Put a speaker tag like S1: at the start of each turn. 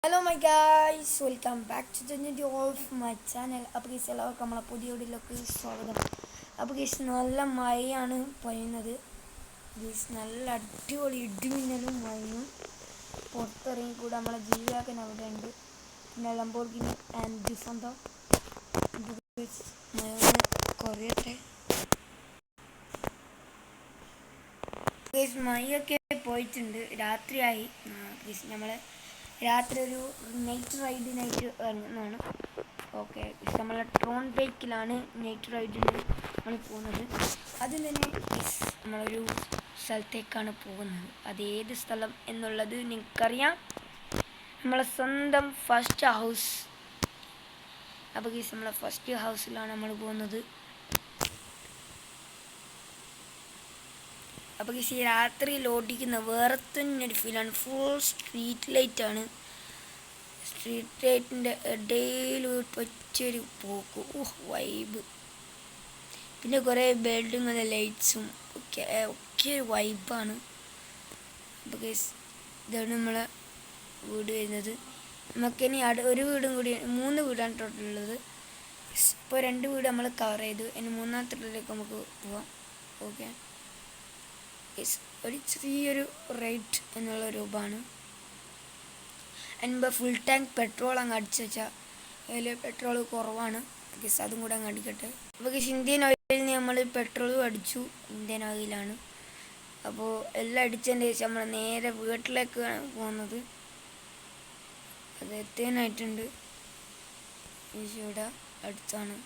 S1: Hello my guys, welcome back to the new video of my channel. അപ്പോൾ guys എല്ലാവർക്കും നമ്മളെ പുതിയ വീഡിയോയിലേക്ക് സ്വാഗതം. അപ്പോൾ ഗൈസ് നല്ല മഴയാണ് പെയ്യുന്നത്. ഗൈസ് നല്ല അടിപൊളി ഇടിമിന്നലും മഴയും. പുറത്തിറങ്ങി കൂടെ നമ്മളെ ജീവിയാക്കൻ അവിടെ ഉണ്ട്. പിന്നെ ലംബോർഗിനി ആൻഡ് ഡിഫൻഡോ. മഴ കുറയട്ടെ. ഗൈസ് മഴയൊക്കെ പോയിട്ടുണ്ട്, രാത്രിയായി. ഗൈസ് നമ്മൾ രാത്രി ഒരു നൈറ്റ് റൈഡിനായിട്ട് ഇറങ്ങുന്നതാണ്. ഓക്കെ, നമ്മളെ ട്രോൺ ബൈക്കിലാണ് നൈറ്റ് റൈഡിന് നമ്മൾ പോകുന്നത്. അതിൽ തന്നെ നമ്മളൊരു സ്ഥലത്തേക്കാണ് പോകുന്നത്. അത് ഏത് സ്ഥലം എന്നുള്ളത് നിങ്ങൾക്കറിയാം, നമ്മളെ സ്വന്തം ഫസ്റ്റ് ഹൗസ്. അപ്പോൾ ഗീസ് നമ്മളെ ഫസ്റ്റ് ഹൗസിലാണ് നമ്മൾ പോകുന്നത്. അപ്പോൾ ഈ രാത്രിയിൽ ഓടിക്കുന്ന വേറെ തന്നെ ഒരു ഫീലാണ്. ഫുൾ സ്ട്രീറ്റ് ലൈറ്റാണ്. സ്ട്രീറ്റ് ലൈറ്റിൻ്റെ ഇടയിൽ പറ്റിയൊരു പോക്ക്, വൈബ്. പിന്നെ കുറേ ബിൽഡിങ്ങിൻ്റെ ലൈറ്റ്സും ഒക്കെ ഒരു വൈബാണ്. അപ്പോൾ ഗൈസ് ഇതാണ് നമ്മളെ വീട് വരുന്നത്. നമുക്കിനി ഒരു വീടും കൂടി, 3 വീടാണ് ടോട്ടലുള്ളത്. ഇപ്പോൾ 2 വീട് നമ്മൾ കവർ ചെയ്തു. ഇനി 3ാമത്തെ വീട്ടിലേക്ക് നമുക്ക് പോവാം. ഓക്കെ, ഒരു ചെറിയൊരു റേറ്റ് എന്നുള്ള രൂപമാണ്. അതിനുമ്പോൾ ഫുൾ ടാങ്ക് പെട്രോൾ അങ്ങ് അടിച്ചു വെച്ചാൽ അതിൽ പെട്രോൾ കുറവാണ്. ഗസ് അതും കൂടെ അങ്ങ് അടിക്കട്ടെ. അപ്പോൾ ഗസ് ഇന്ത്യൻ ഓയിലിൽ നമ്മൾ പെട്രോളും അടിച്ചു. ഇന്ത്യൻ ഓയിലാണ്. അപ്പോൾ എല്ലാം അടിച്ചതിൻ്റെ ശേഷം നമ്മൾ നേരെ വീട്ടിലേക്കാണ് പോകുന്നത്. അത് എത്താനായിട്ടുണ്ട്. ഇവിടെ അടുത്താണ്.